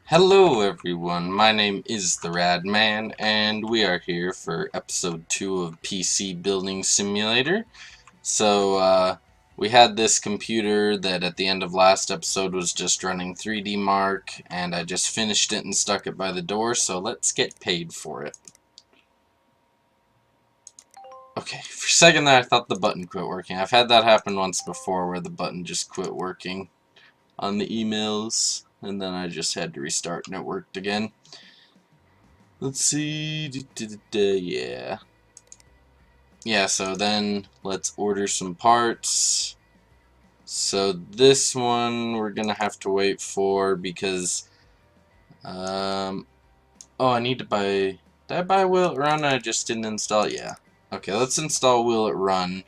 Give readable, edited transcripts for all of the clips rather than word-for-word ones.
Hello everyone, my name is the Rad Man, and we are here for episode 2 of PC Building Simulator. We had this computer that at the end of last episode was just running 3D Mark, and I just finished it and stuck it by the door, so let's get paid for it. Okay, for a second there I thought the button quit working. I've had that happen once before where the button just quit working on the emails, and then I just had to restart and it worked again. Let's see. Yeah. Yeah, so then let's order some parts. So this one we're gonna have to wait for because oh, I need to buy. Did I buy Will It Run? I just didn't install it. Yeah. Okay, let's install Will It Run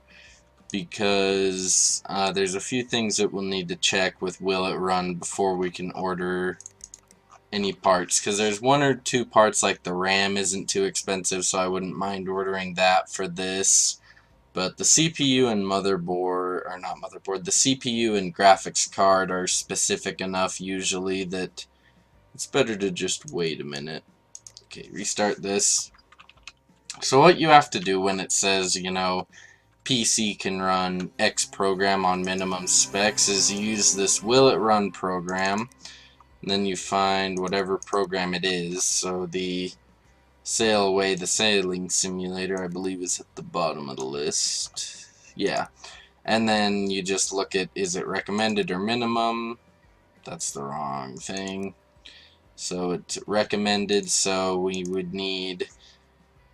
because there's a few things that we'll need to check with Will It Run before we can order any parts, because there's one or two parts like the RAM isn't too expensive, so I wouldn't mind ordering that for this. But the CPU and motherboard, or not motherboard, the CPU and graphics card are specific enough usually that it's better to just wait a minute. Okay, restart this. So what you have to do when it says, PC can run X program on minimum specs is you use this Will It Run program. And then you find whatever program it is. So the Sail Away the Sailing Simulator, I believe, is at the bottom of the list. Yeah. And then you just look at, is it recommended or minimum? That's the wrong thing. So it's recommended, so we would need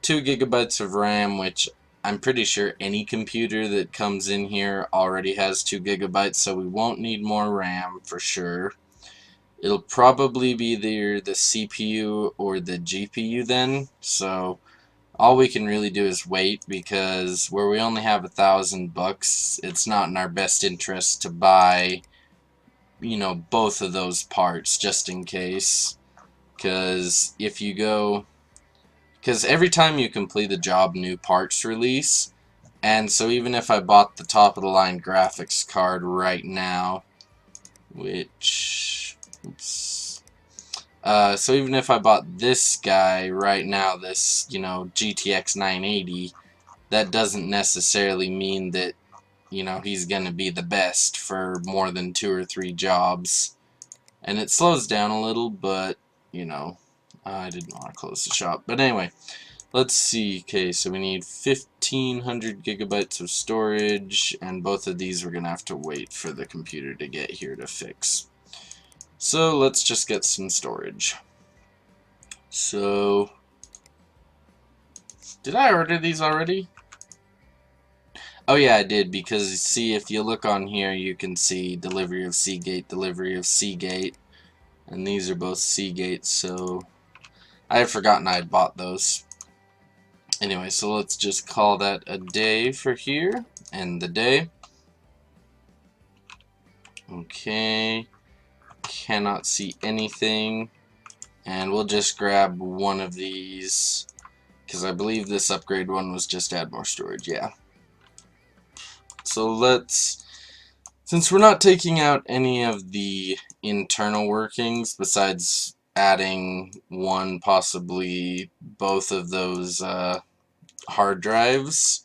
2 gigabytes of RAM, which I'm pretty sure any computer that comes in here already has 2 gigabytes, so we won't need more RAM for sure. It'll probably be either the CPU or the GPU then, so all we can really do is wait, because where we only have $1,000, it's not in our best interest to buy, both of those parts just in case. Because every time you complete a job, new parts release, and so even if I bought the top of the line graphics card right now, which, oops. So even if I bought this guy right now, this, GTX 980, that doesn't necessarily mean that, he's going to be the best for more than 2 or 3 jobs. And it slows down a little, but, I didn't want to close the shop. But anyway, let's see. Okay, so we need 1,500 gigabytes of storage, and both of these we're going to have to wait for the computer to get here to fix. So let's just get some storage. So, did I order these already? Oh yeah, I did, because see, if you look on here, you can see delivery of Seagate, delivery of Seagate, and these are both Seagate, so I had forgotten I had bought those. Anyway, so let's just call that a day for here, and the day. Okay, cannot see anything, and we'll just grab one of these, because I believe this upgrade one was just add more storage, yeah. So since we're not taking out any of the internal workings besides adding one, possibly both of those hard drives,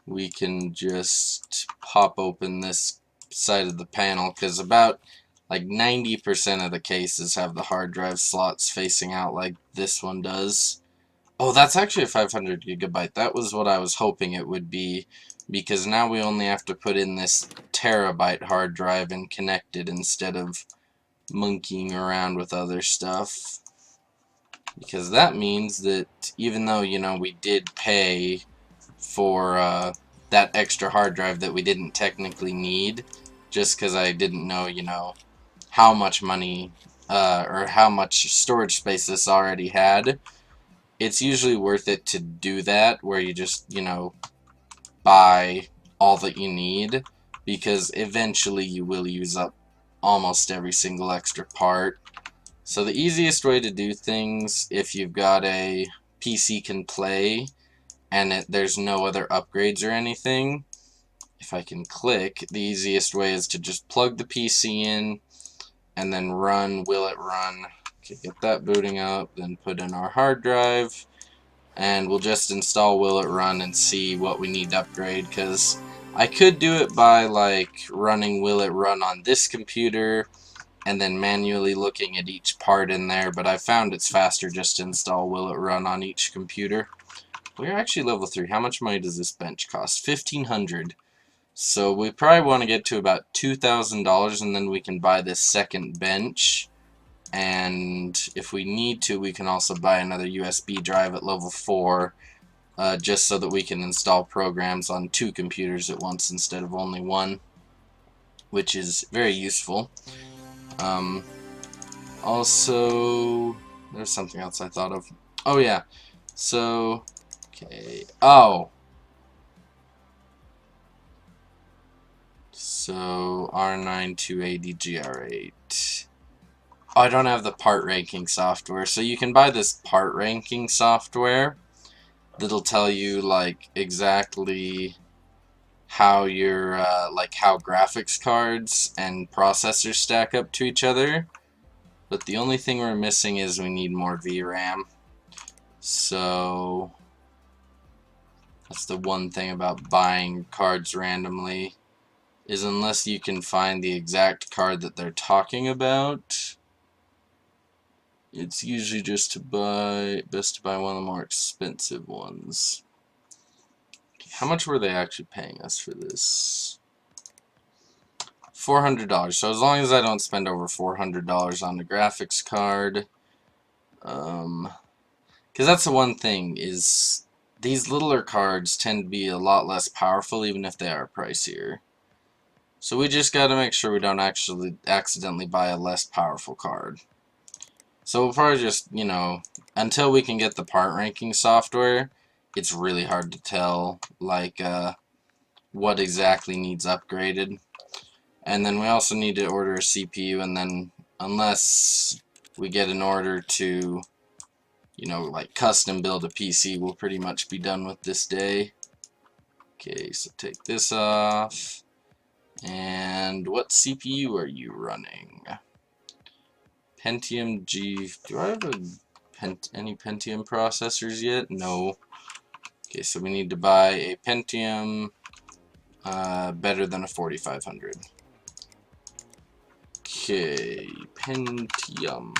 we can just pop open this side of the panel, because about like 90% of the cases have the hard drive slots facing out like this one does. Oh, that's actually a 500 gigabyte. That was what I was hoping it would be, because now we only have to put in this terabyte hard drive and connect it instead of monkeying around with other stuff. Because that means that even though, we did pay for that extra hard drive that we didn't technically need, just because I didn't know, how much money or how much storage space this already had, it's usually worth it to do that, where you just, buy all that you need, because eventually you will use up almost every single extra part. So the easiest way to do things, if you've got a PC can play and there's no other upgrades or anything, if I can click, the easiest way is to just plug the PC in and then run Will It Run. Okay, get that booting up, then put in our hard drive, and we'll just install Will It Run and see what we need to upgrade, because I could do it by like running Will It Run on this computer and then manually looking at each part in there, but I found it's faster just to install Will It Run on each computer. We're actually level 3. How much money does this bench cost? $1,500. So we probably want to get to about $2,000, and then we can buy this second bench. And if we need to, we can also buy another USB drive at level 4, just so that we can install programs on 2 computers at once instead of only 1, which is very useful. Also, there's something else I thought of. Oh yeah, so, okay, so R9280GR8. Oh, I don't have the part ranking software, so you can buy this part ranking software that'll tell you like exactly how your how graphics cards and processors stack up to each other. But the only thing we're missing is we need more VRAM. So that's the one thing about buying cards randomly, is unless you can find the exact card that they're talking about, it's usually just best to buy one of the more expensive ones. Okay, how much were they actually paying us for this? $400. So as long as I don't spend over $400 on the graphics card, because that's the one thing, is these littler cards tend to be a lot less powerful even if they are pricier. So we just gotta make sure we don't actually accidentally buy a less powerful card. So we'll probably just, you know, until we can get the part ranking software, it's really hard to tell, like, what exactly needs upgraded. And then we also need to order a CPU, and then unless we get an order to, you know, like custom build a PC, we'll pretty much be done with this day. Okay, so take this off. And what CPU are you running? Pentium G. Do I have any Pentium processors yet? No. Okay, so we need to buy a Pentium better than a 4500. Okay, Pentium.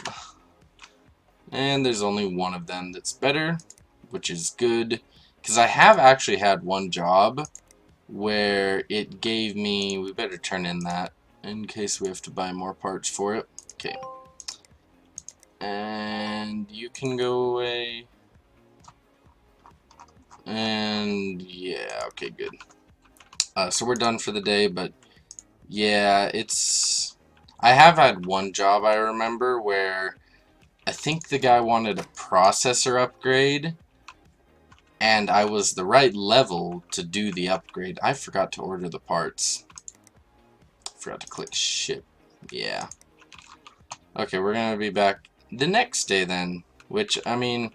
And there's only one of them that's better, which is good, because I have actually had one job where it gave me, we better turn in that in case we have to buy more parts for it. Okay. And you can go away. And yeah, okay, good. So we're done for the day, but yeah, I have had one job I remember where I think the guy wanted a processor upgrade, and I was the right level to do the upgrade. I forgot to order the parts. Forgot to click ship. Yeah. Okay, we're gonna be back the next day then, which, I mean,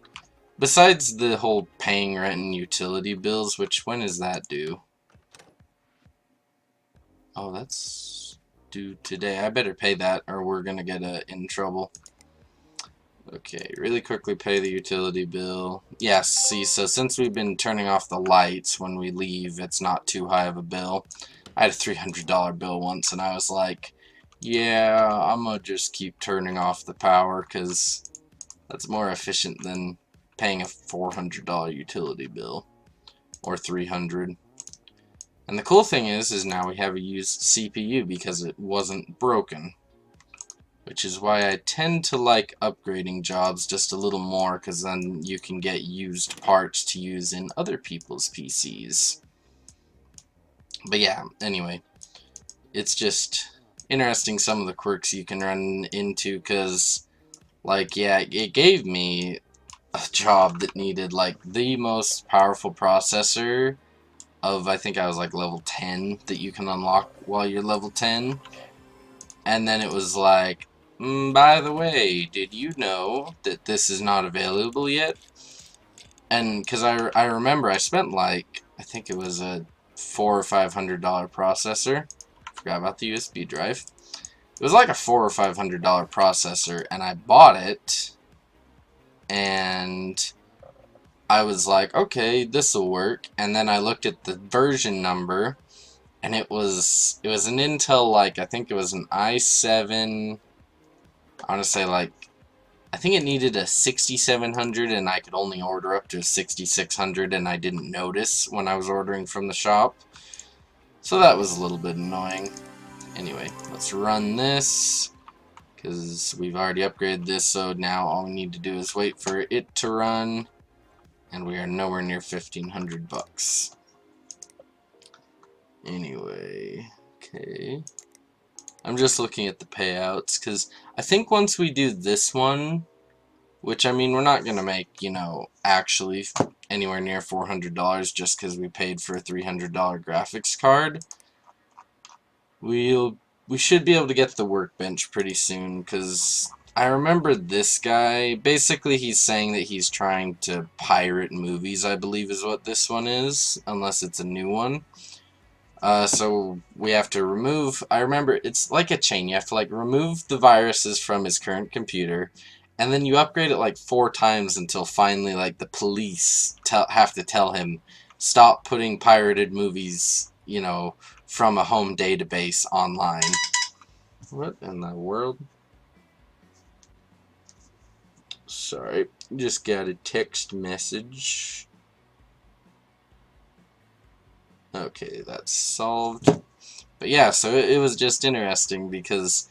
besides the whole paying rent and utility bills, which, when is that due? Oh, that's due today. I better pay that or we're gonna get in trouble. Okay, really quickly pay the utility bill. Yes, see, so since we've been turning off the lights when we leave, it's not too high of a bill. I had a $300 bill once, and I was like, yeah, I'm gonna just keep turning off the power, because that's more efficient than paying a $400 utility bill. Or $300. And the cool thing is now we have a used CPU because it wasn't broken. Which is why I tend to like upgrading jobs just a little more, because then you can get used parts to use in other people's PCs. But yeah, anyway, it's just interesting some of the quirks you can run into, because, like, yeah, it gave me a job that needed, like, the most powerful processor of, I think I was, like, level 10 that you can unlock while you're level 10. And then it was like, by the way, did you know that this is not available yet? And because I remember I spent, like, I think it was a $400 or $500 processor. Forgot about the USB drive. It was like a $400 or $500 processor, and I bought it, and I was like, okay, this will work. And then I looked at the version number, and it was an Intel, like, I think it was an i7. I want to say, like, I think it needed a 6700, and I could only order up to a 6600, and I didn't notice when I was ordering from the shop. So that was a little bit annoying. Anyway, let's run this, because we've already upgraded this, so now all we need to do is wait for it to run, and we are nowhere near 1500 bucks. Anyway, okay. I'm just looking at the payouts, because I think once we do this one, which, I mean, we're not going to make, you know, actually anywhere near $400 just because we paid for a $300 graphics card. We should be able to get the workbench pretty soon, because I remember this guy, basically he's saying that he's trying to pirate movies, I believe is what this one is, unless it's a new one. So we have to remove, I remember, it's like a chain, you have to like remove the viruses from his current computer, and then you upgrade it like 4 times until finally like the police have to tell him, stop putting pirated movies, you know, from a home database online. What in the world? Sorry, just got a text message. Okay, that's solved. But yeah, so it was just interesting because,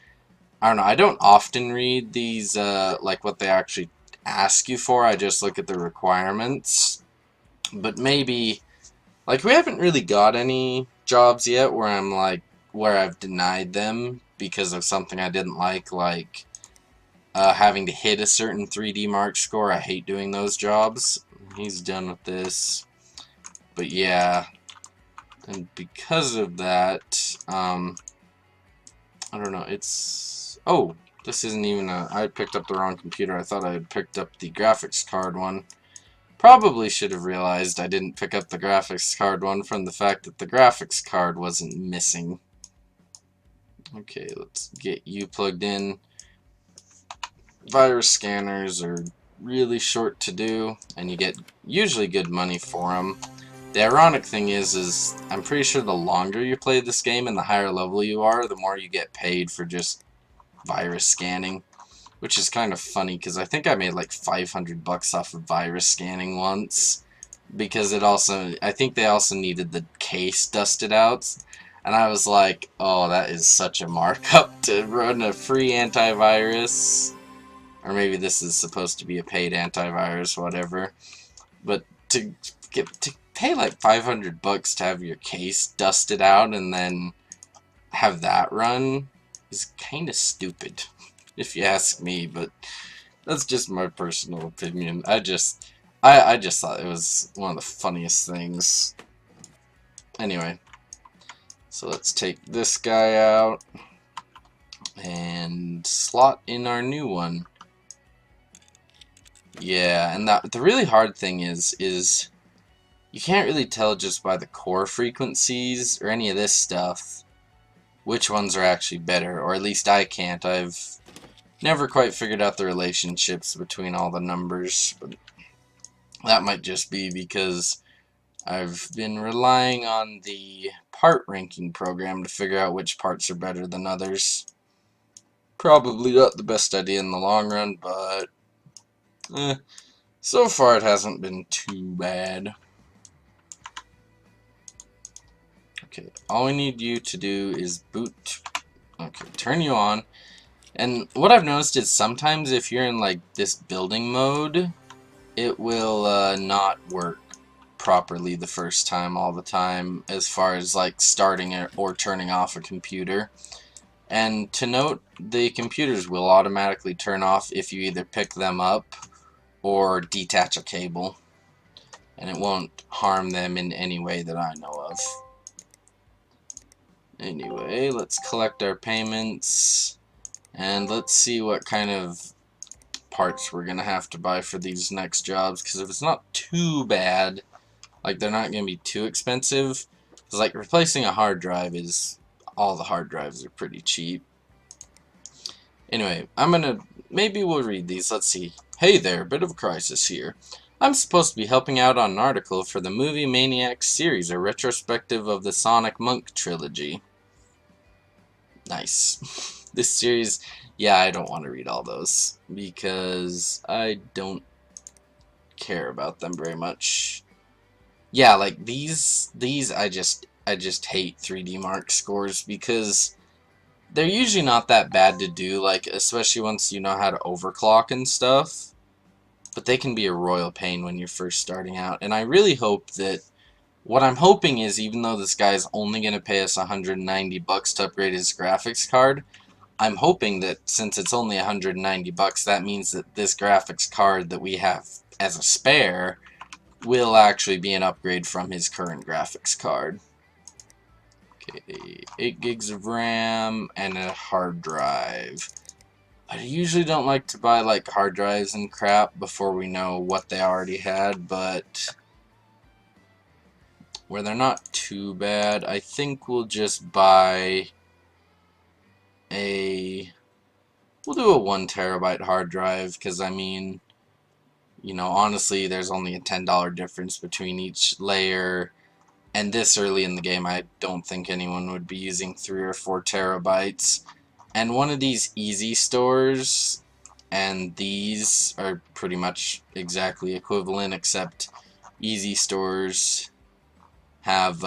I don't know, I don't often read these, like what they actually ask you for. I just look at the requirements. But maybe, like, we haven't really got any jobs yet where I'm like, where I've denied them because of something I didn't like having to hit a certain 3D Mark score. I hate doing those jobs. He's done with this. But yeah, and because of that, I don't know, it's, oh, this isn't even a, I picked up the wrong computer. I thought I had picked up the graphics card one. Probably should have realized I didn't pick up the graphics card one from the fact that the graphics card wasn't missing. Okay, let's get you plugged in. Virus scanners are really short to do, and you get usually good money for them. The ironic thing is I'm pretty sure the longer you play this game and the higher level you are, the more you get paid for just virus scanning. Which is kind of funny, because I think I made like 500 bucks off of virus scanning once. Because it also, I think they also needed the case dusted out. And I was like, oh, that is such a markup to run a free antivirus. Or maybe this is supposed to be a paid antivirus, whatever. But to pay like 500 bucks to have your case dusted out and then have that run is kind of stupid, if you ask me. But that's just my personal opinion. I just thought it was one of the funniest things. Anyway, so let's take this guy out and slot in our new one. Yeah, and the really hard thing is you can't really tell just by the core frequencies or any of this stuff which ones are actually better, or at least I can't. I've never quite figured out the relationships between all the numbers, but that might just be because I've been relying on the part ranking program to figure out which parts are better than others. Probably not the best idea in the long run, but so far it hasn't been too bad. Okay, all we need you to do is boot. Okay, turn you on. And what I've noticed is sometimes if you're in like this building mode, it will not work properly the first time all the time as far as like starting it or turning off a computer. And to note, the computers will automatically turn off if you either pick them up or detach a cable, and it won't harm them in any way that I know of. Anyway, let's collect our payments and let's see what kind of parts we're gonna have to buy for these next jobs, because if it's not too bad, like they're not gonna be too expensive, because like replacing a hard drive is, all the hard drives are pretty cheap. Anyway, maybe we'll read these. Let's see. Hey there, bit of a crisis here. I'm supposed to be helping out on an article for the Movie Maniacs series, a retrospective of the Sonic Monk trilogy. Nice. This series, yeah, I don't want to read all those because I don't care about them very much. Yeah, like these I just hate 3D Mark scores because they're usually not that bad to do, like especially once you know how to overclock and stuff. But they can be a royal pain when you're first starting out. And I really hope that what I'm hoping is, even though this guy's only going to pay us $190 to upgrade his graphics card, I'm hoping that since it's only $190, that means that this graphics card that we have as a spare will actually be an upgrade from his current graphics card. Okay, 8 gigs of RAM and a hard drive. I usually don't like to buy like hard drives and crap before we know what they already had, but where they're not too bad, I think we'll just buy we'll do a 1 terabyte hard drive, because I mean, you know, honestly, there's only a $10 difference between each layer, and this early in the game, I don't think anyone would be using 3 or 4 terabytes. And one of these easy stores and these are pretty much exactly equivalent, except easy stores have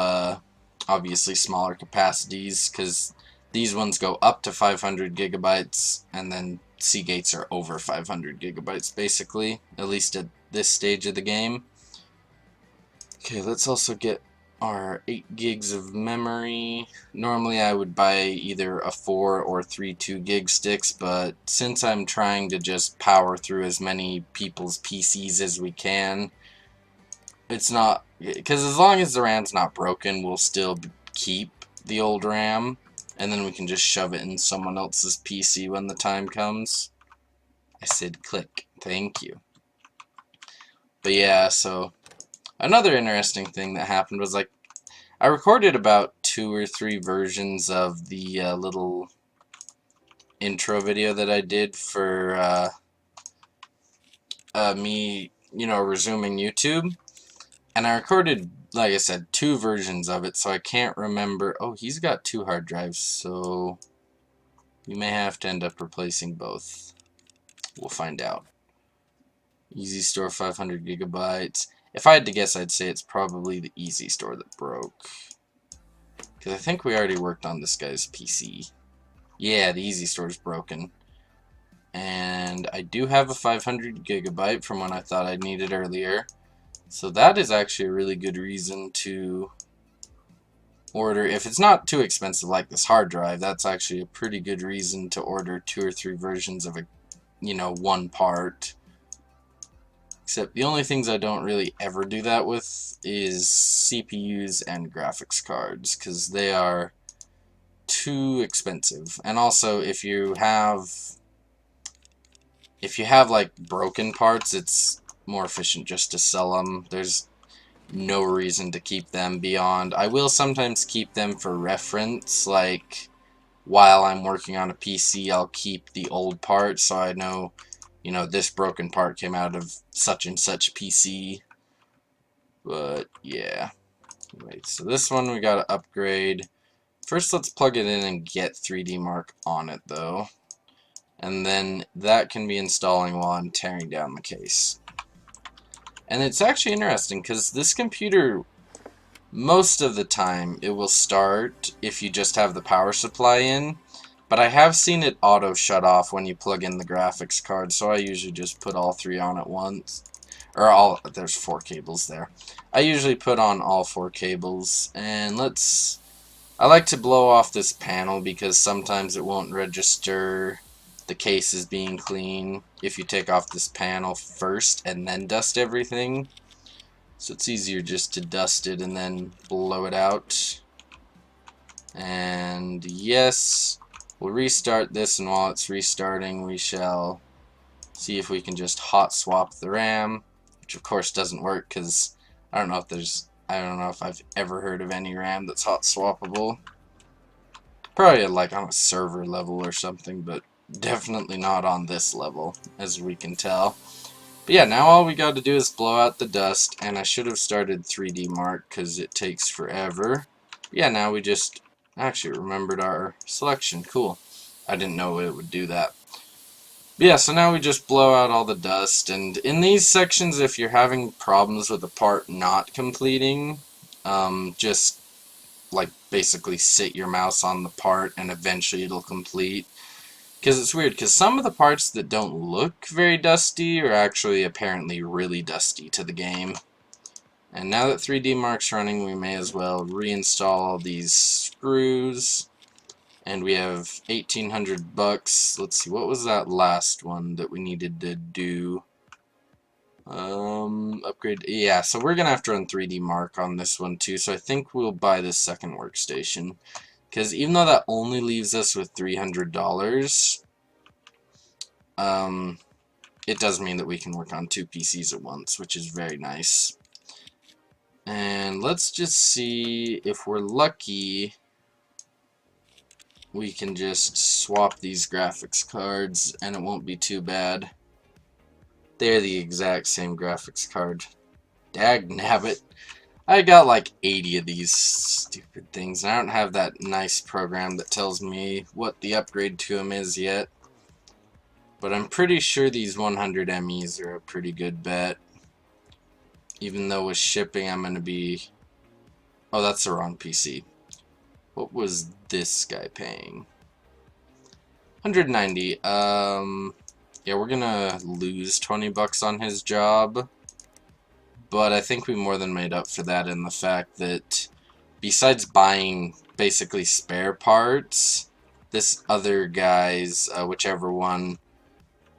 obviously smaller capacities, because these ones go up to 500 gigabytes, and then Seagates are over 500 gigabytes basically, at least at this stage of the game. Okay, let's also get our 8 gigs of memory. Normally I would buy either a 4 or 3 2-gig sticks, but since I'm trying to just power through as many people's PCs as we can, it's not, because as long as the RAM's not broken, we'll still keep the old RAM, and then we can just shove it in someone else's PC when the time comes. I said click. Thank you. But yeah, so another interesting thing that happened was, like, I recorded about 2 or 3 versions of the little intro video that I did for me, you know, resuming YouTube. And I recorded, like I said, 2 versions of it, so I can't remember. Oh, he's got 2 hard drives, so we may have to end up replacing both. We'll find out. Easy Store 500 gigabytes. If I had to guess, I'd say it's probably the Easy Store that broke. Because I think we already worked on this guy's PC. Yeah, the Easy Store's broken. And I do have a 500 gigabyte from when I thought I'd need it earlier. So that is actually a really good reason to order. If it's not too expensive like this hard drive, that's actually a pretty good reason to order 2 or 3 versions of a, you know, one part. Except the only things I don't really ever do that with is CPUs and graphics cards, because they are too expensive. And also, if you have like broken parts, it's more efficient just to sell them. There's no reason to keep them beyond. I will sometimes keep them for reference, like while I'm working on a PC, I'll keep the old parts so I know, you know, this broken part came out of such and such PC. But yeah. Wait, so this one we gotta upgrade. First, let's plug it in and get 3D Mark on it, though. And then that can be installing while I'm tearing down the case. And it's actually interesting, because this computer, most of the time, it will start if you just have the power supply in. But I have seen it auto shut off when you plug in the graphics card, so I usually just put all 3 on at once. Or there's 4 cables there. I usually put on all 4 cables, and I like to blow off this panel because sometimes it won't register the case as being clean if you take off this panel first and then dust everything. So it's easier just to dust it and then blow it out. And yes, we'll restart this, and while it's restarting, we shall see if we can just hot swap the RAM, which of course doesn't work because I don't know if I've ever heard of any RAM that's hot swappable. Probably like on a server level or something, but definitely not on this level, as we can tell. But yeah, now all we got to do is blow out the dust, and I should have started 3D Mark because it takes forever. But yeah, now we just actually remembered our selection. Cool. I didn't know it would do that. But yeah, so now we just blow out all the dust, and in these sections, if you're having problems with a part not completing, just like basically sit your mouse on the part and eventually it'll complete. Because it's weird, because some of the parts that don't look very dusty are actually apparently really dusty to the game. And now that 3D Mark's running, we may as well reinstall all these screws. And we have 1,800 bucks. Let's see, what was that last one that we needed to do? Upgrade. Yeah, so we're gonna have to run 3D Mark on this one too. So I think we'll buy this second workstation. Because even though that only leaves us with $300, it does mean that we can work on 2 PCs at once, which is very nice. And let's just see if we're lucky. We can just swap these graphics cards and it won't be too bad. They're the exact same graphics card. Dagnabbit. I got like 80 of these stupid things. I don't have that nice program that tells me what the upgrade to them is yet. But I'm pretty sure these 100 MEs are a pretty good bet. Even though with shipping I'm going to be... Oh, that's the wrong PC. What was this guy paying? 190. Yeah, we're gonna lose 20 bucks on his job. But I think we more than made up for that in the fact that besides buying basically spare parts, this other guy's, whichever one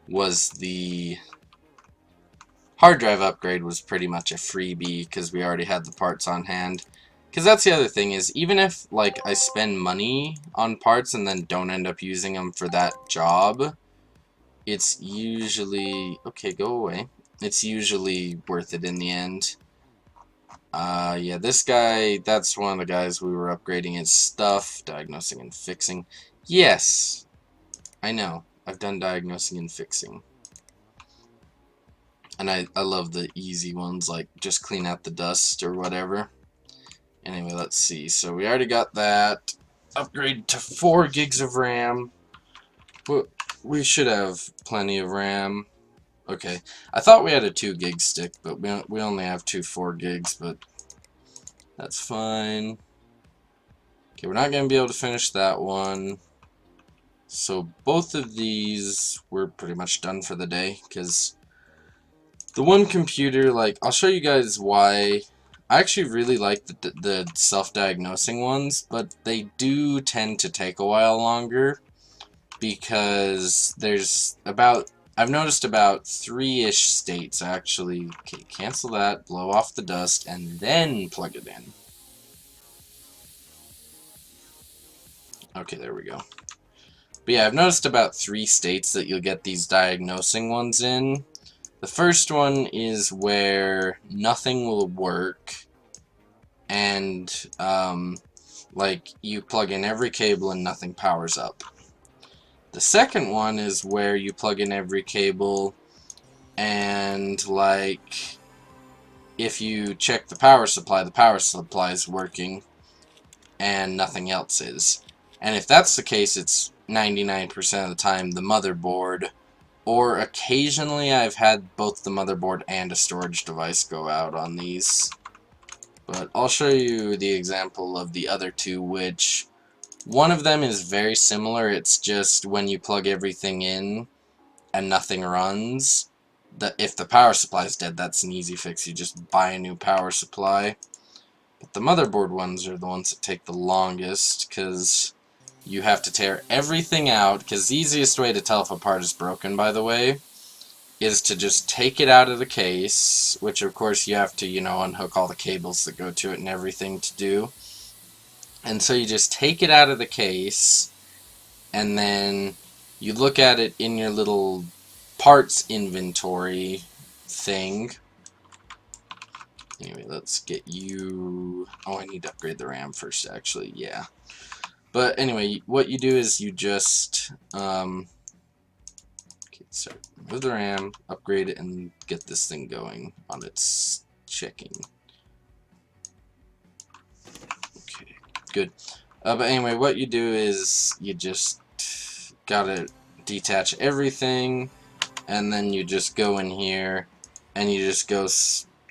was the hard drive upgrade, was pretty much a freebie because we already had the parts on hand. Because that's the other thing is, even if like I spend money on parts and then don't end up using them for that job, it's usually... Okay, go away. It's usually worth it in the end. Yeah, this guy, that's one of the guys we were upgrading his stuff, diagnosing and fixing. Yes, I know. I've done diagnosing and fixing. And I love the easy ones, like just clean out the dust or whatever. Anyway, let's see. So we already got that. Upgrade to 4 gigs of RAM. Well, we should have plenty of RAM. Okay, I thought we had a 2 gig stick, but we only have 2 4 gigs, but that's fine. Okay, we're not going to be able to finish that one. So both of these, we're pretty much done for the day, because the one computer, like, I'll show you guys why. I actually really like the self-diagnosing ones, but they do tend to take a while longer, because there's about... I've noticed about 3-ish states actually. Okay, cancel that, blow off the dust, and then plug it in. Okay, there we go. But yeah, I've noticed about 3 states that you'll get these diagnosing ones in. The first one is where nothing will work, and like you plug in every cable and nothing powers up. The second one is where you plug in every cable and, like, if you check the power supply is working and nothing else is. And if that's the case, it's 99% of the time the motherboard, or occasionally I've had both the motherboard and a storage device go out on these. But I'll show you the example of the other two, which... One of them is very similar. It's just when you plug everything in and nothing runs, if the power supply is dead, that's an easy fix. You just buy a new power supply. But the motherboard ones are the ones that take the longest, because you have to tear everything out. Because the easiest way to tell if a part is broken, by the way, is to just take it out of the case, which of course you have to, you know, unhook all the cables that go to it and everything to do. And so you just take it out of the case, and then you look at it in your little parts inventory thing. Anyway, let's get you... Oh, I need to upgrade the RAM first, actually, yeah. But anyway, what you do is you just So remove the RAM, upgrade it, and get this thing going on its checking. Okay, good. But anyway, what you do is you just gotta detach everything, and then you just go in here, and you just go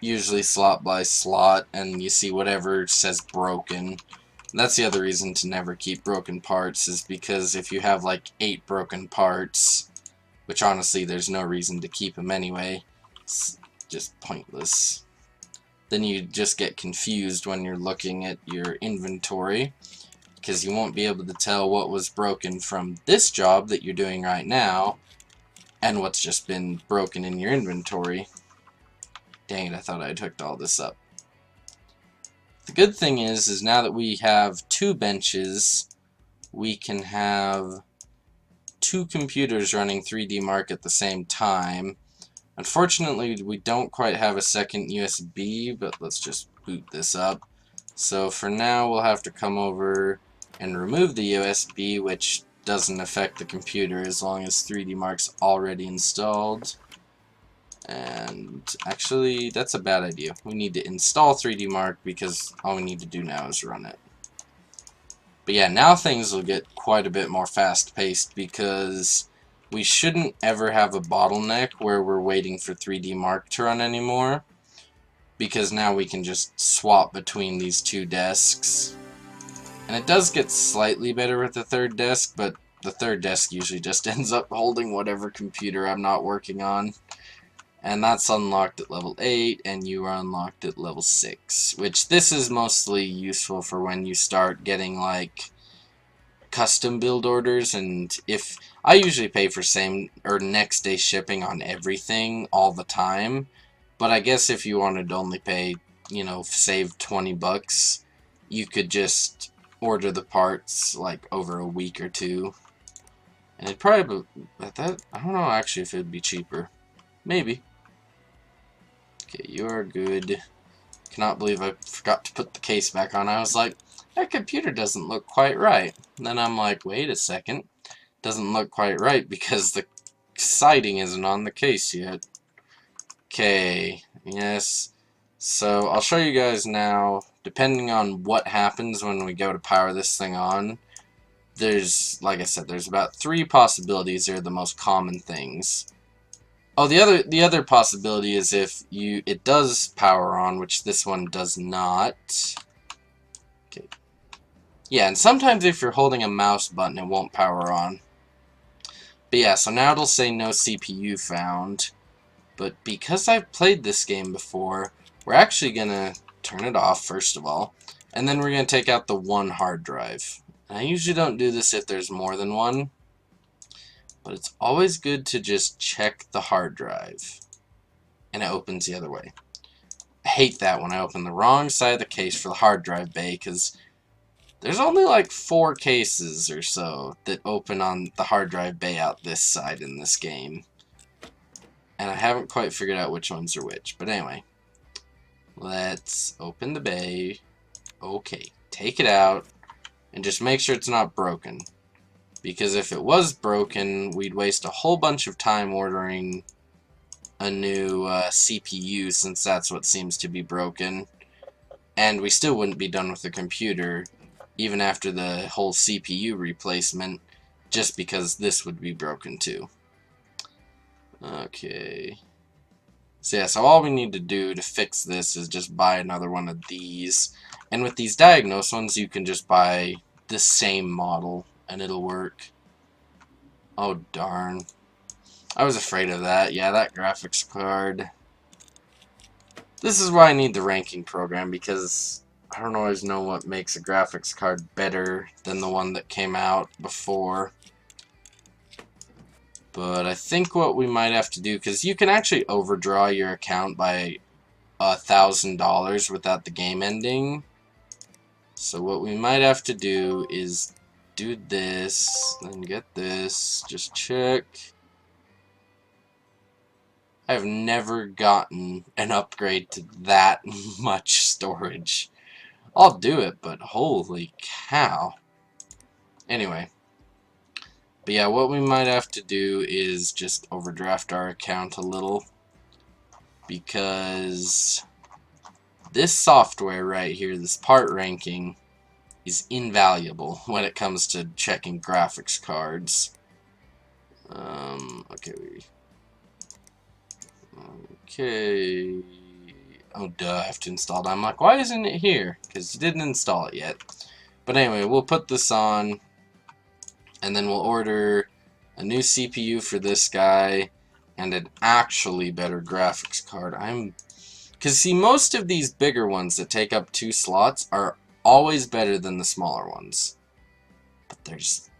usually slot by slot, and you see whatever says broken. That's the other reason to never keep broken parts, is because if you have like 8 broken parts, which honestly there's no reason to keep them anyway, it's just pointless, then you just get confused when you're looking at your inventory, because you won't be able to tell what was broken from this job that you're doing right now and what's just been broken in your inventory. Dang it, I thought I'd hooked all this up. The good thing is now that we have 2 benches, we can have 2 computers running 3D Mark at the same time. Unfortunately, we don't quite have a second USB, but let's just boot this up. So for now, we'll have to come over and remove the USB, which doesn't affect the computer as long as 3D Mark's already installed. And actually, that's a bad idea. We need to install 3D Mark because all we need to do now is run it. But yeah, now things will get quite a bit more fast-paced because we shouldn't ever have a bottleneck where we're waiting for 3D Mark to run anymore, because now we can just swap between these 2 desks. And it does get slightly better with the 3rd desk, but the 3rd desk usually just ends up holding whatever computer I'm not working on. And that's unlocked at level 8, and you are unlocked at level 6. Which, this is mostly useful for when you start getting, like, custom build orders, and if... I usually pay for same or next day shipping on everything all the time. But I guess if you wanted to only pay, you know, save 20 bucks, you could just order the parts, like, over a week or 2. And it'd probably... I don't know, actually, if it'd be cheaper. Maybe. Okay, you are good. Cannot believe I forgot to put the case back on. I was like, that computer doesn't look quite right. And then I'm like, wait a second. Doesn't look quite right because the siding isn't on the case yet. Okay, yes. So I'll show you guys now, depending on what happens when we go to power this thing on. There's, like I said, there's about 3 possibilities. They're the most common things. Oh, the other possibility is if it does power on, which this one does not. Okay. Yeah, and sometimes if you're holding a mouse button, it won't power on. But yeah, so now it'll say no CPU found. But because I've played this game before, we're actually gonna turn it off first of all, and then we're gonna take out the 1 hard drive. And I usually don't do this if there's more than one, but it's always good to just check the hard drive. And it opens the other way. I hate that when I open the wrong side of the case for the hard drive bay, because there's only like 4 cases or so that open on the hard drive bay out this side in this game. And I haven't quite figured out which ones are which. But anyway, let's open the bay. Okay, take it out and just make sure it's not broken. Because if it was broken, we'd waste a whole bunch of time ordering a new CPU, since that's what seems to be broken. And we still wouldn't be done with the computer, even after the whole CPU replacement, just because this would be broken too. Okay. So yeah, so all we need to do to fix this is just buy another one of these. And with these diagnosed ones, you can just buy the same model and it'll work. Oh darn. I was afraid of that. Yeah, that graphics card. This is why I need the ranking program, because I don't always know what makes a graphics card better than the one that came out before. But I think what we might have to do, because you can actually overdraw your account by $1,000 without the game ending. So what we might have to do is do this, then get this, just check. I've never gotten an upgrade to that much storage. I'll do it, but holy cow. Anyway, But yeah, what we might have to do is just overdraft our account a little, because this software right here, this part ranking, is invaluable when it comes to checking graphics cards. Okay. Oh, duh, I have to install it. I'm like, why isn't it here? Because you didn't install it yet. But anyway, we'll put this on, and then we'll order a new CPU for this guy, and an actually better graphics card. Because see, most of these bigger ones that take up 2 slots are always better than the smaller ones. But there's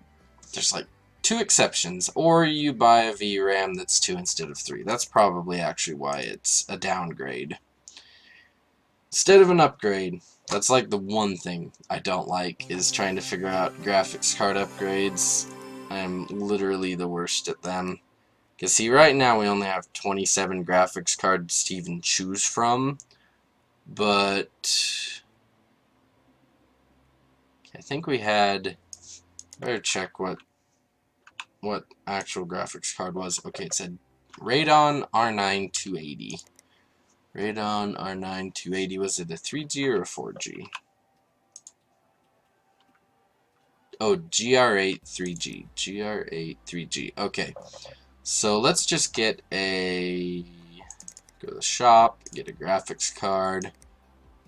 like 2 exceptions, or you buy a VRAM that's 2 instead of 3. That's probably actually why it's a downgrade instead of an upgrade. That's like the one thing I don't like, is trying to figure out graphics card upgrades. I'm literally the worst at them. Because see, right now we only have 27 graphics cards to even choose from, but I think we had, better check what actual graphics card was. Okay, it said Radeon R9 280. Radeon R9 280, was it a 3G or a 4G? Oh, GR8 3G. GR8 3G. Okay. So let's just get a, go to the shop, get a graphics card.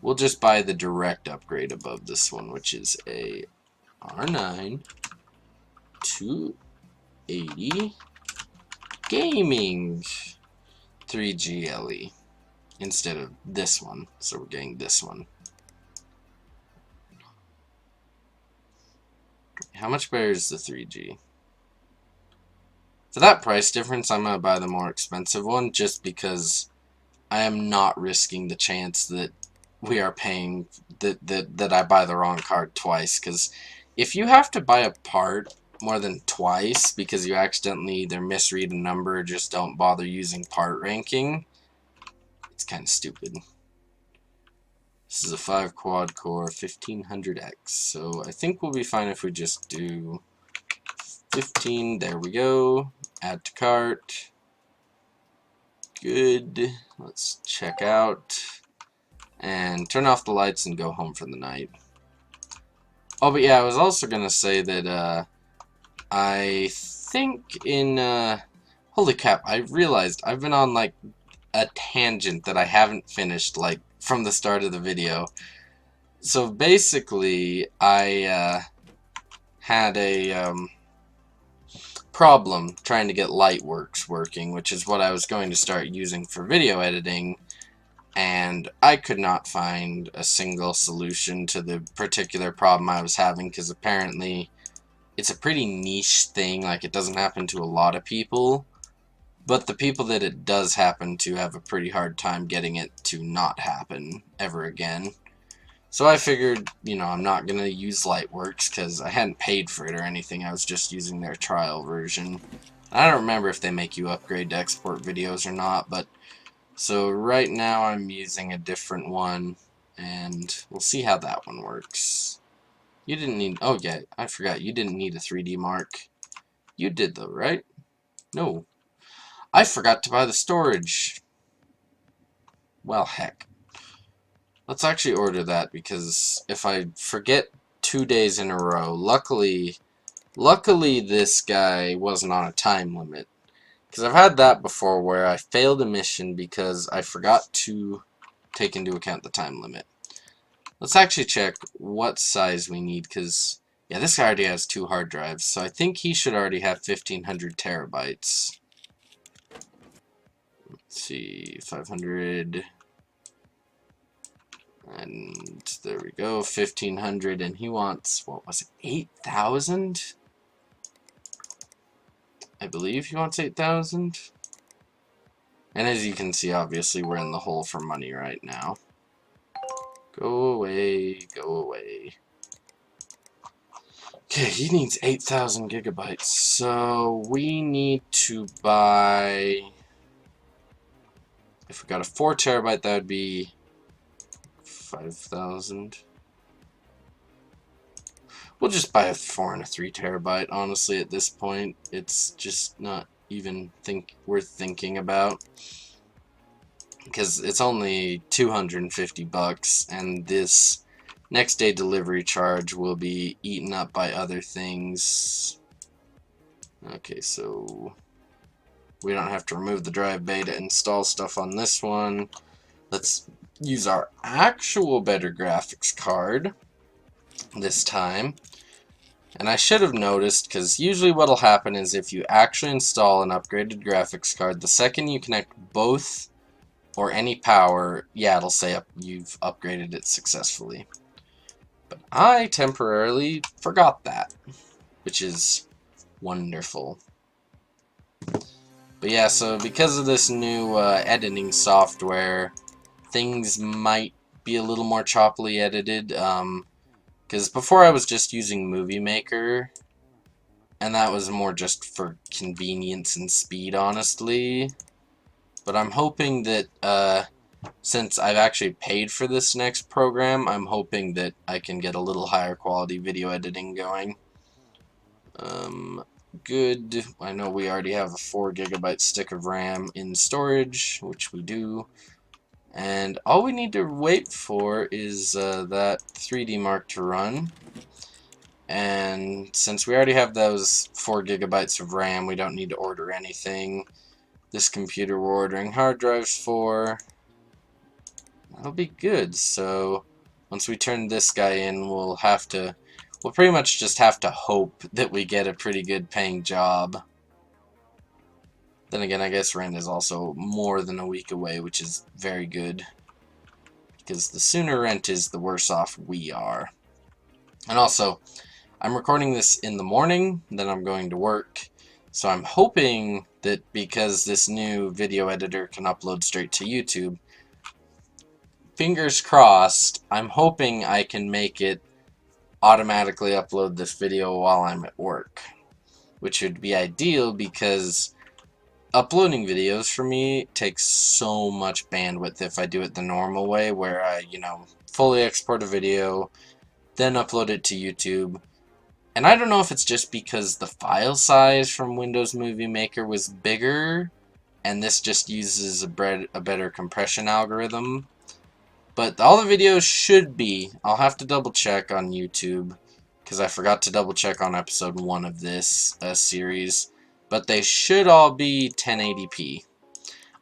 We'll just buy the direct upgrade above this one, which is a R9 280 gaming 3G LE instead of this one. So we're getting this one. How much better is the 3G? For that price difference, I'm going to buy the more expensive one, just because I am not risking the chance that we are paying, that I buy the wrong card twice. Because if you have to buy a part more than twice because you accidentally either misread a number or just don't bother using part ranking, it's kind of stupid. This is a 5 quad core 1500X, so I think we'll be fine if we just do 15. There we go. Add to cart. Good. Let's check out and turn off the lights and go home for the night. Oh, but yeah, I was also gonna say that I think in holy crap, I realized I've been on like a tangent that I haven't finished, like from the start of the video. So basically, I had a problem trying to get Lightworks working, which is what I was going to start using for video editing, and I could not find a single solution to the particular problem I was having, because apparently it's a pretty niche thing. Like, it doesn't happen to a lot of people, but the people that it does happen to have a pretty hard time getting it to not happen ever again. So I figured, you know, I'm not going to use Lightworks because I hadn't paid for it or anything. I was just using their trial version. I don't remember if they make you upgrade to export videos or not, but so right now I'm using a different one, and we'll see how that one works. You didn't need, oh yeah, I forgot, you didn't need a 3D mark. You did though, right? No. I forgot to buy the storage. Well, heck. Let's actually order that, because if I forget 2 days in a row, luckily this guy wasn't on a time limit. Because I've had that before where I failed a mission because I forgot to take into account the time limit. Let's actually check what size we need, because yeah, this guy already has 2 hard drives, so I think he should already have 1500 terabytes. Let's see, 500, and there we go, 1500, and he wants, what was it, 8,000? I believe he wants 8,000. And as you can see, obviously we're in the hole for money right now. Go away, go away. Okay, he needs 8,000 gigabytes, so we need to buy, if we got a 4 terabyte, that would be 5,000. We'll just buy a 4 and a 3 terabyte. Honestly, at this point, it's just not even worth thinking about, because it's only 250 bucks, and this next day delivery charge will be eaten up by other things. Okay, so we don't have to remove the drive bay to install stuff on this one. Let's use our actual better graphics card this time. And I should have noticed, because usually what'll happen is if you actually install an upgraded graphics card, the second you connect both or any power, yeah, it'll say you've upgraded it successfully. But I temporarily forgot that, which is wonderful. But yeah, so because of this new editing software, things might be a little more choppily edited. Because before I was just using Movie Maker, and that was more just for convenience and speed, honestly. But I'm hoping that, since I've actually paid for this next program, I'm hoping that I can get a little higher quality video editing going. Good. I know we already have a 4 GB stick of RAM in storage, which we do. And all we need to wait for is that 3D Mark to run. And since we already have those 4 GB of RAM, we don't need to order anything. This computer we're ordering hard drives for. That'll be good. So once we turn this guy in, we'll pretty much just have to hope that we get a pretty good paying job. Then again, I guess rent is also more than a week away, which is very good. Because the sooner rent is, the worse off we are. And also, I'm recording this in the morning, then I'm going to work. So I'm hoping that because this new video editor can upload straight to YouTube, fingers crossed, I'm hoping I can make it automatically upload this video while I'm at work. Which would be ideal because uploading videos for me takes so much bandwidth if I do it the normal way, where I, fully export a video, then upload it to YouTube. And I don't know if it's just because the file size from Windows Movie Maker was bigger, and this just uses a better compression algorithm. But all the videos should be, I'll have to double check on YouTube, because I forgot to double check on episode 1 of this series. But they should all be 1080p.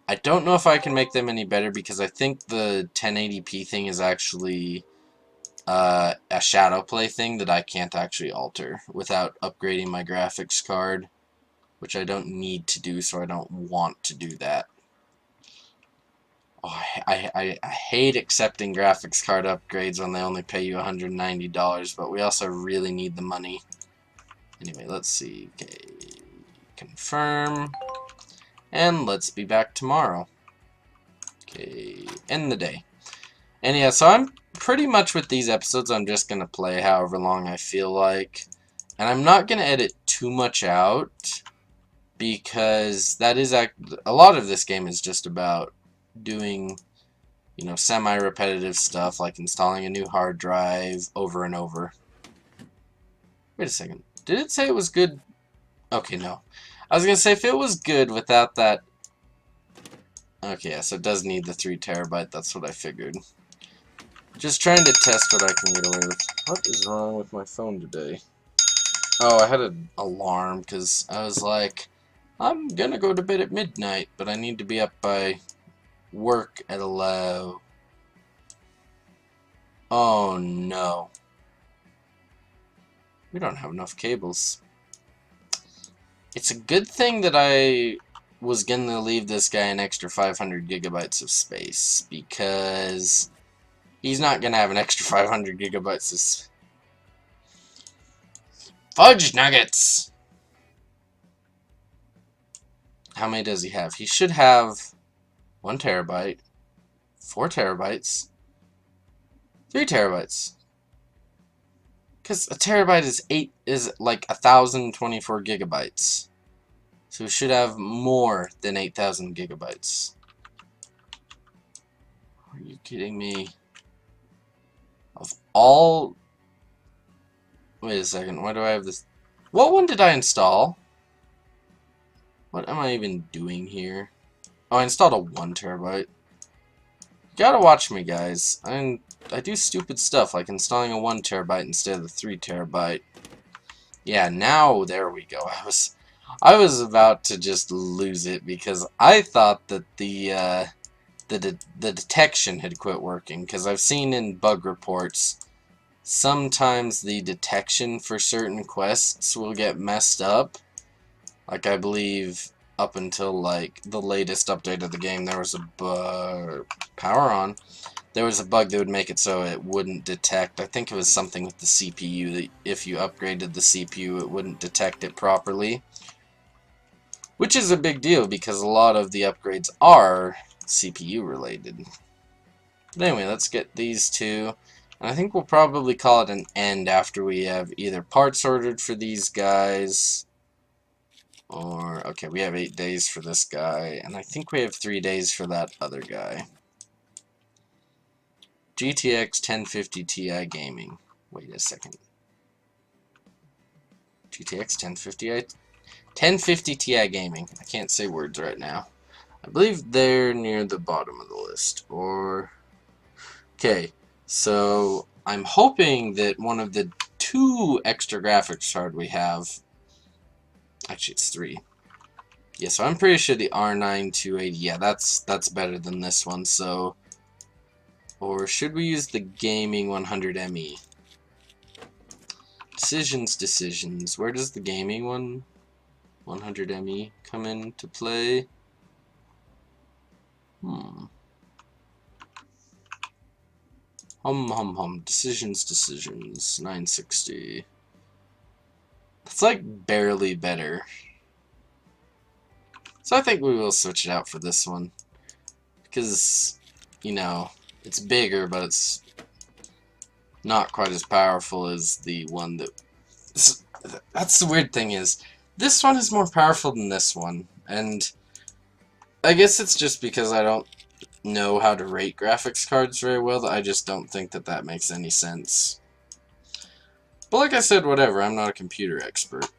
I don't know if I can make them any better, because I think the 1080p thing is actually a shadow play thing that I can't actually alter without upgrading my graphics card, which I don't need to do, so I don't want to do that. Oh, I hate accepting graphics card upgrades when they only pay you $190, but we also really need the money. Anyway, let's see. Okay, confirm. And let's be back tomorrow. Okay, end the day. And yeah, so I'm pretty much with these episodes, I'm just going to play however long I feel like. And I'm not going to edit too much out, because that is a lot of this game is just about doing, semi-repetitive stuff, like installing a new hard drive over and over. Wait a second. Did it say it was good? Okay, no. I was going to say, if it was good without that... Okay, yeah, so it does need the 3 terabyte, that's what I figured. Just trying to test what I can get away with. What is wrong with my phone today? Oh, I had an alarm, because I was like, I'm gonna go to bed at midnight, but I need to be up by work at 11. Oh no. We don't have enough cables. It's a good thing that I was gonna leave this guy an extra 500 gigabytes of space, because he's not gonna have an extra 500 gigabytes of fudge nuggets! How many does he have? He should have 1 terabyte, 4 terabytes, 3 terabytes. Because a terabyte is like 1,024 gigabytes. So we should have more than 8,000 gigabytes. Are you kidding me? Of all... Wait a second, why do I have this? What one did I install? What am I even doing here? Oh, I installed a 1 terabyte. You gotta watch me, guys. I do stupid stuff, like installing a 1 terabyte instead of the 3 terabyte. Yeah, now there we go. I was about to just lose it because I thought that the detection had quit working, because I've seen in bug reports sometimes the detection for certain quests will get messed up. Like, I believe up until like the latest update of the game, there was a bug. Power on. There was a bug that would make it so it wouldn't detect. I think it was something with the CPU, that if you upgraded the CPU, it wouldn't detect it properly. Which is a big deal because a lot of the upgrades are CPU related. But anyway, let's get these two. And I think we'll probably call it an end after we have either parts ordered for these guys, or, okay, we have 8 days for this guy, and I think we have 3 days for that other guy. GTX 1050 Ti Gaming. Wait a second. GTX 1050 Ti Gaming. I can't say words right now. I believe they're near the bottom of the list. Or, okay, so I'm hoping that one of the 2 extra graphics card we have, actually it's 3. Yeah, so I'm pretty sure the R9 280, yeah, that's better than this one, so, or should we use the gaming 100ME? Decisions. Where does the gaming 100ME come into play? Decisions. 960. It's like barely better. So I think we will switch it out for this one. Because, you know, it's bigger, but it's not quite as powerful as the one that... That's the weird thing is, this one is more powerful than this one. And I guess it's just because I don't know how to rate graphics cards very well that I just don't think that that makes any sense. But like I said, whatever, I'm not a computer expert.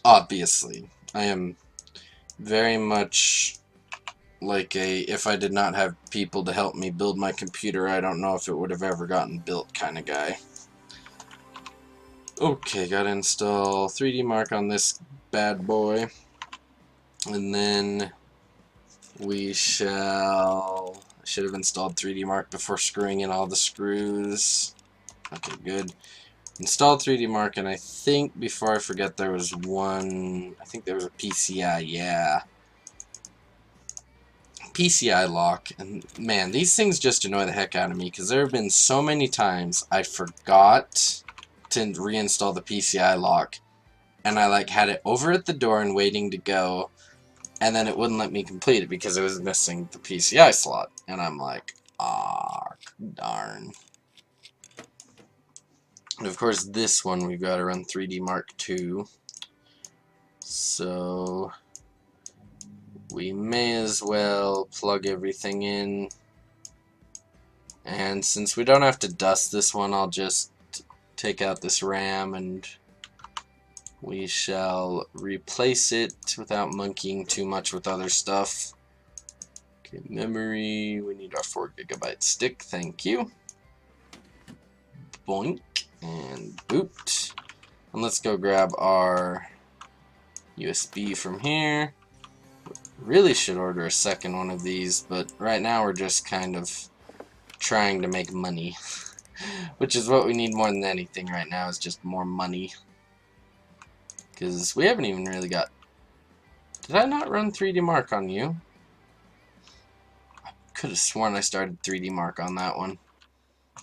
Obviously. I am very much like if I did not have people to help me build my computer, I don't know if it would have ever gotten built kind of guy. Okay, gotta install 3D Mark on this bad boy. And then we shall... I should have installed 3D Mark before screwing in all the screws. Okay, good. Installed 3D Mark, and I think, before I forget, there was one... I think there was a PCI, yeah. PCI lock, and man, these things just annoy the heck out of me, because there have been so many times I forgot to reinstall the PCI lock, and I like had it over at the door and waiting to go, and then it wouldn't let me complete it because it was missing the PCI slot, and I'm like, ah, darn. And of course this one we've got to run 3D Mark II, so we may as well plug everything in. And since we don't have to dust this one, I'll just take out this RAM and we shall replace it without monkeying too much with other stuff. Okay, memory, we need our 4GB stick, thank you. Boink, and boot. And let's go grab our USB from here. Really should order a second one of these, but right now we're just kind of trying to make money. Which is what we need more than anything right now, is just more money. Because we haven't even really got... Did I not run 3D Mark on you? I could have sworn I started 3D Mark on that one.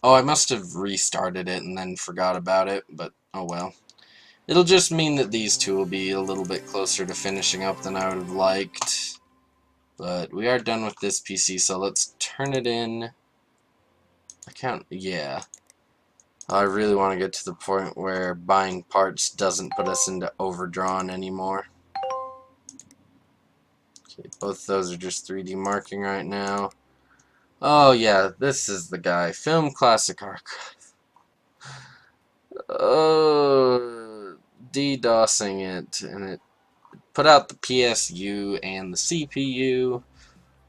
Oh, I must have restarted it and then forgot about it, but oh well. It'll just mean that these two will be a little bit closer to finishing up than I would have liked. But we are done with this PC, so let's turn it in. Yeah. I really want to get to the point where buying parts doesn't put us into overdrawn anymore. Okay, both those are just 3D marking right now. Oh yeah, this is the guy. Film Classic Archive. DDoSing it, and it put out the PSU and the CPU,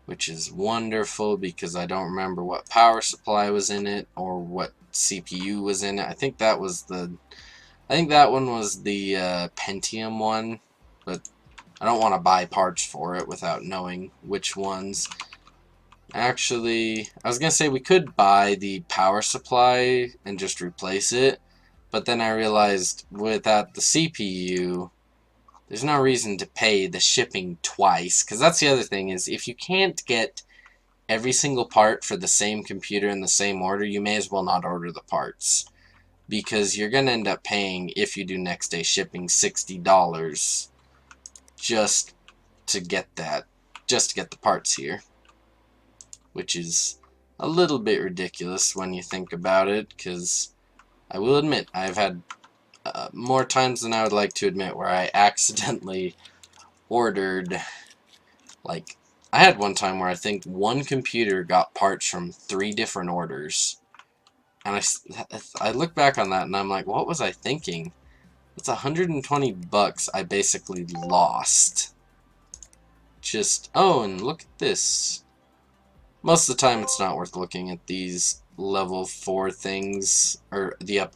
which is wonderful because I don't remember what power supply was in it or what CPU was in it. I think that one was the Pentium one, but I don't want to buy parts for it without knowing which ones. Actually, I was gonna say we could buy the power supply and just replace it, but then I realized without the CPU, there's no reason to pay the shipping twice, because that's the other thing is if you can't get every single part for the same computer in the same order, you may as well not order the parts, because you're gonna end up paying, if you do next day shipping, $60 just to get the parts here, which is a little bit ridiculous when you think about it, because I will admit I've had more times than I would like to admit where I accidentally ordered, like, I had one time where I think one computer got parts from 3 different orders, and I look back on that and I'm like, what was I thinking? It's $120 I basically lost. Just, oh, and look at this. Most of the time it's not worth looking at these level 4 things, or the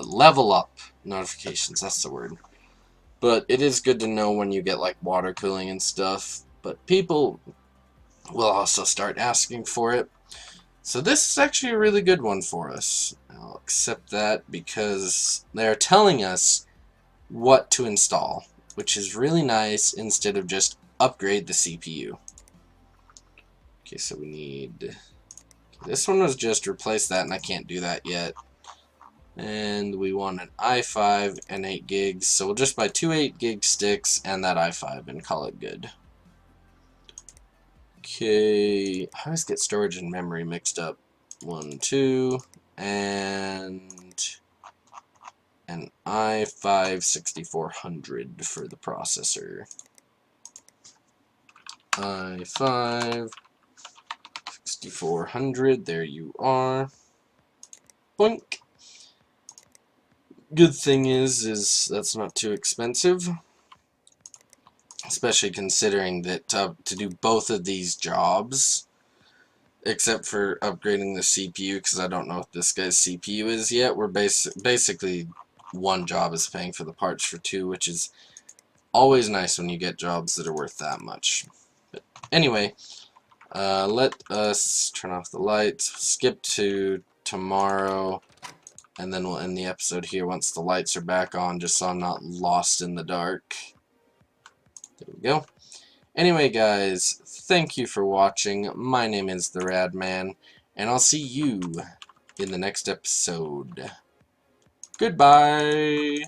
level up notifications, that's the word. But it is good to know when you get like water cooling and stuff, but people will also start asking for it. So this is actually a really good one for us. I'll accept that because they're telling us what to install, which is really nice instead of just upgrade the CPU. Okay, so we need... this one was just replace that, and I can't do that yet. And we want an i5 and 8 gigs, so we'll just buy 2 8 gig sticks and that i5 and call it good. Okay, I always get storage and memory mixed up. 1, 2, and an i5 6400 for the processor. i5 6400, there you are. Boink. Good thing is that's not too expensive, especially considering that to do both of these jobs, except for upgrading the CPU, because I don't know what this guy's CPU is yet, we're basically one job is paying for the parts for 2, which is always nice when you get jobs that are worth that much. But anyway, let us turn off the lights, skip to tomorrow, and then we'll end the episode here once the lights are back on, just so I'm not lost in the dark. There we go. Anyway, guys, thank you for watching. My name is The Rad Man, and I'll see you in the next episode. Goodbye!